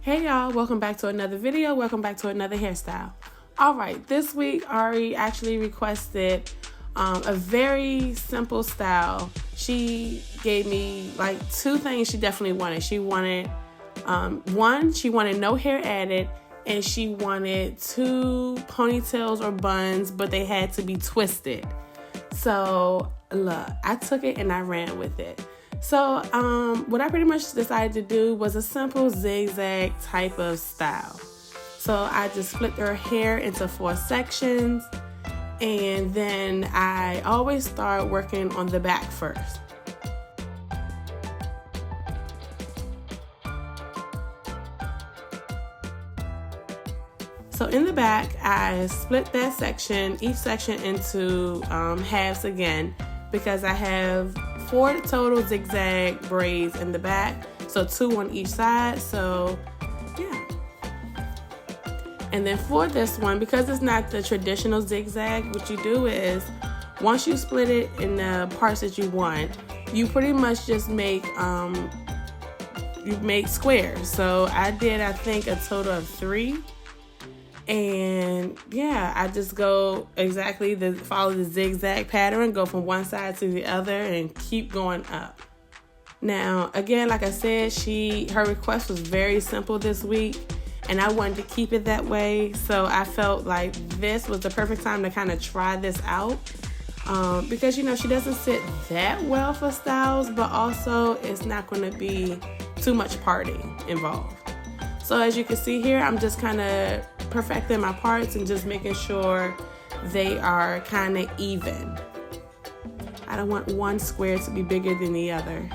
Hey y'all, welcome back to another video. Welcome back to another hairstyle. Alright, this week Ari actually requested a very simple style. She gave me like two things she definitely wanted. She wanted, one, she wanted no hair added, and she wanted two ponytails or buns, but they had to be twisted. So look, I took it and I ran with it. So what I pretty much decided to do was a simple zigzag type of style. So I just split her hair into 4 sections, and then I always start working on the back first. So in the back, I split that section, each section into halves again, because I have 4 total zigzag braids in the back, so 2 on each side. So yeah. And then for this one, because it's not the traditional zigzag, what you do is once you split it in the parts that you want, you pretty much just make squares. So I did, I think, a total of 3. And yeah, I just go exactly follow the zigzag pattern, go from one side to the other and keep going up. Now, again, like I said, her request was very simple this week, and I wanted to keep it that way. So I felt like this was the perfect time to kind of try this out. Because, you know, she doesn't sit that well for styles, but also it's not going to be too much parting involved. So as you can see here, I'm just kind of perfecting my parts and just making sure they are kind of even. I don't want one square to be bigger than the other.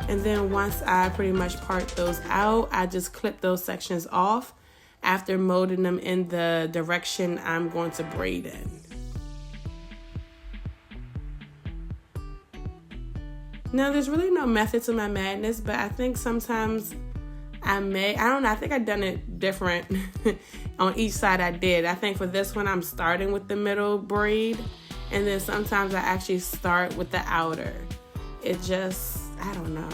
And then once I pretty much part those out, I just clip those sections off after molding them in the direction I'm going to braid in. Now, there's really no method to my madness, but I think sometimes I don't know, I think I've done it different on each side I did. I think for this one, I'm starting with the middle braid, and then sometimes I actually start with the outer. It just, I don't know,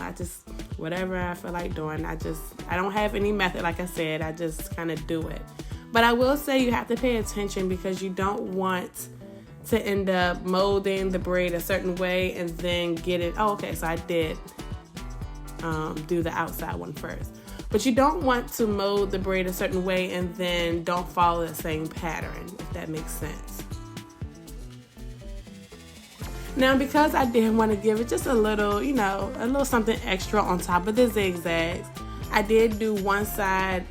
whatever I feel like doing, I don't have any method, like I said, I just kind of do it. But I will say you have to pay attention, because you don't want to end up molding the braid a certain way and then get it, oh, okay, so I did do the outside one first. But you don't want to mold the braid a certain way and then don't follow the same pattern, if that makes sense. Now, because I did want to give it just a little, you know, a little something extra on top of the zigzags, I did do one side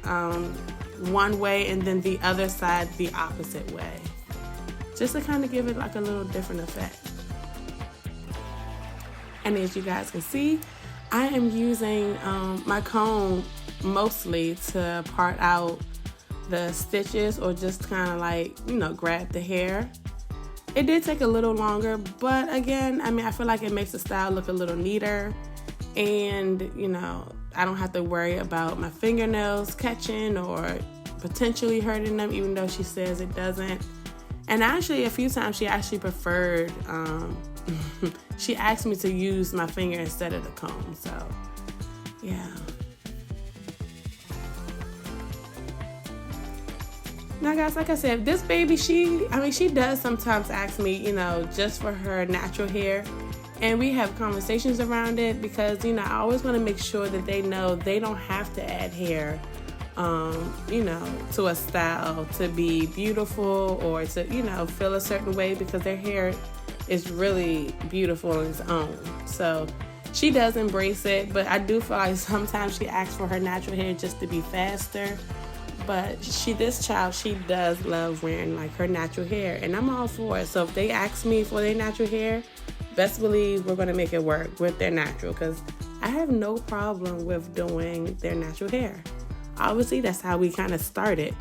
one way and then the other side the opposite way, just to kind of give it like a little different effect. And as you guys can see, I am using my comb mostly to part out the stitches, or just kind of like, you know, grab the hair. It did take a little longer, but again, I mean, I feel like it makes the style look a little neater, and you know, I don't have to worry about my fingernails catching or potentially hurting them, even though she says it doesn't. And actually, a few times she actually preferred, she asked me to use my finger instead of the comb, so yeah. Now guys, like I said, this baby, she does sometimes ask me, you know, just for her natural hair, and we have conversations around it, because, you know, I always want to make sure that they know they don't have to add hair, you know, to a style to be beautiful or to, you know, feel a certain way, because their hair is really beautiful on its own. So she does embrace it, but I do feel like sometimes she asks for her natural hair just to be faster. But this child, she does love wearing like her natural hair, and I'm all for it. So if they ask me for their natural hair, best believe we're going to make it work with their natural, because I have no problem with doing their natural hair. Obviously, that's how we kind of started.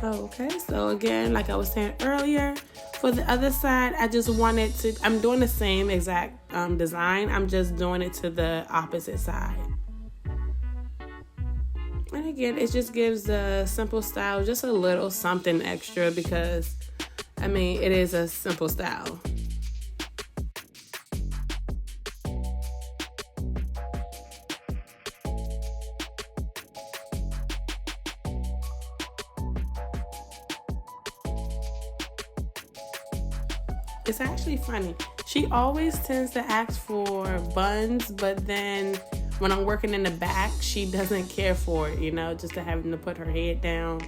Okay, so again, like I was saying earlier, for the other side, I'm doing the same exact design. I'm just doing it to the opposite side. And again, it just gives the simple style just a little something extra because, I mean, it is a simple style. It's actually funny. She always tends to ask for buns, but then when I'm working in the back, she doesn't care for it, just to having to put her head down.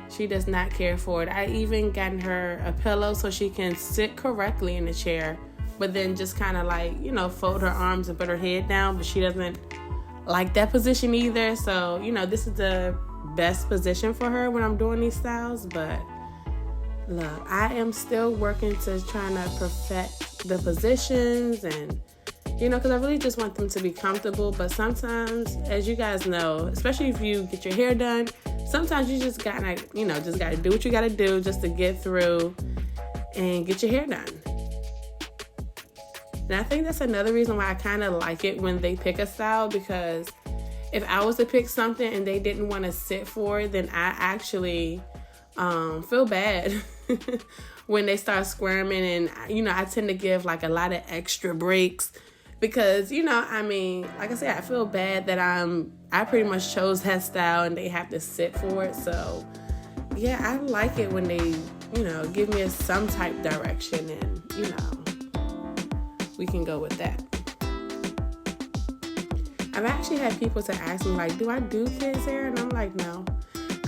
She does not care for it. I even gotten her a pillow so she can sit correctly in the chair, but then just kind of like, fold her arms and put her head down, but she doesn't like that position either. So, this is the best position for her when I'm doing these styles, but look, I am still working to try to perfect the positions and, because I really just want them to be comfortable. But sometimes, as you guys know, especially if you get your hair done, sometimes you just gotta do what you gotta do just to get through and get your hair done. And I think that's another reason why I kind of like it when they pick a style, because if I was to pick something and they didn't want to sit for it, then I actually feel bad when they start squirming. And I tend to give like a lot of extra breaks because like I said, I feel bad that I pretty much chose that style and they have to sit for it. So yeah, I like it when they give me some type direction, and we can go with that. I've actually had people to ask me like, do I do kids hair? And I'm like, no.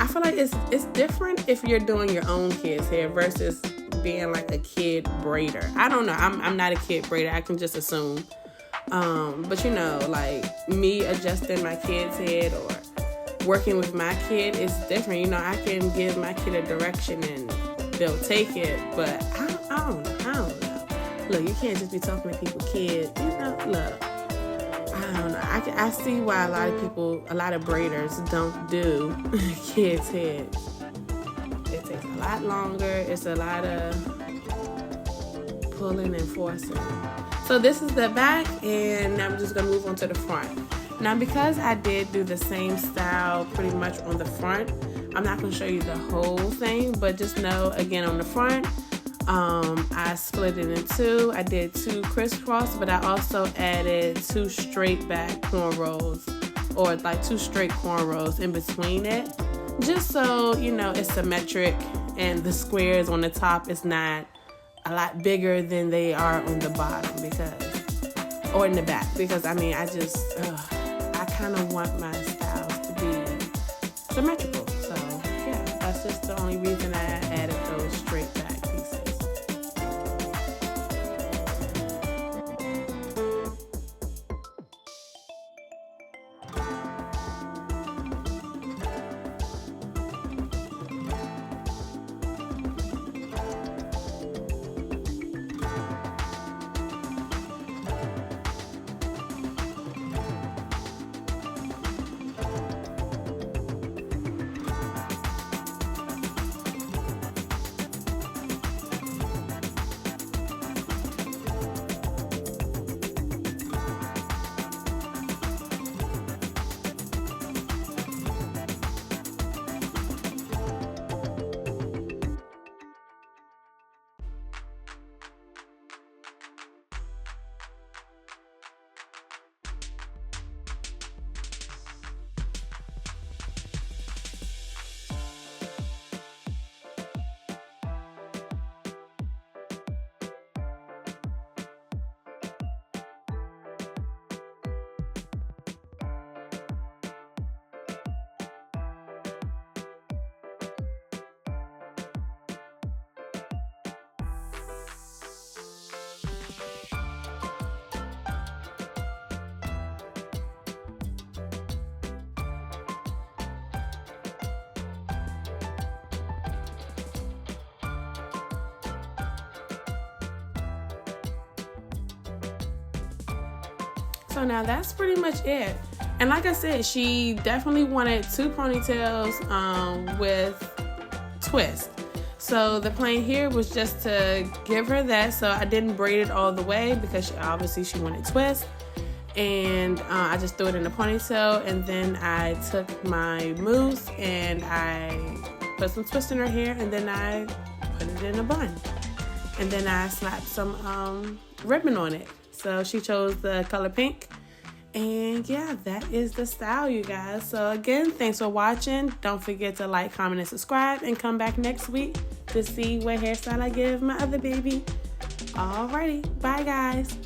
I feel like it's different if you're doing your own kids' hair versus being like a kid braider. I don't know. I'm not a kid braider. I can just assume. But like me adjusting my kid's head or working with my kid is different. I can give my kid a direction and they'll take it. But I don't know. Look, you can't just be talking to people, kid. Look. I don't know. I see why a lot of braiders don't do kids' heads. It takes a lot longer. It's a lot of pulling and forcing. So this is the back, and now I'm just going to move on to the front. Now, because I did do the same style pretty much on the front, I'm not going to show you the whole thing, but just know, again, on the front, I split it in two. I did 2 crisscross, but I also added 2 straight back cornrows, or like 2 straight cornrows in between it, just so it's symmetric and the squares on the top is not a lot bigger than they are on the bottom, or in the back, because I kind of want my styles to be symmetrical. So yeah, that's just the only reason I added those straight back pieces. So now that's pretty much it. And like I said, she definitely wanted 2 ponytails with twist. So the plan here was just to give her that. So I didn't braid it all the way because obviously she wanted twist. And I just threw it in a ponytail, and then I took my mousse and I put some twist in her hair, and then I put it in a bun. And then I slapped some ribbon on it. So she chose the color pink. And yeah, that is the style, you guys. So again, thanks for watching. Don't forget to like, comment, and subscribe, and come back next week to see what hairstyle I give my other baby. Alrighty, bye guys.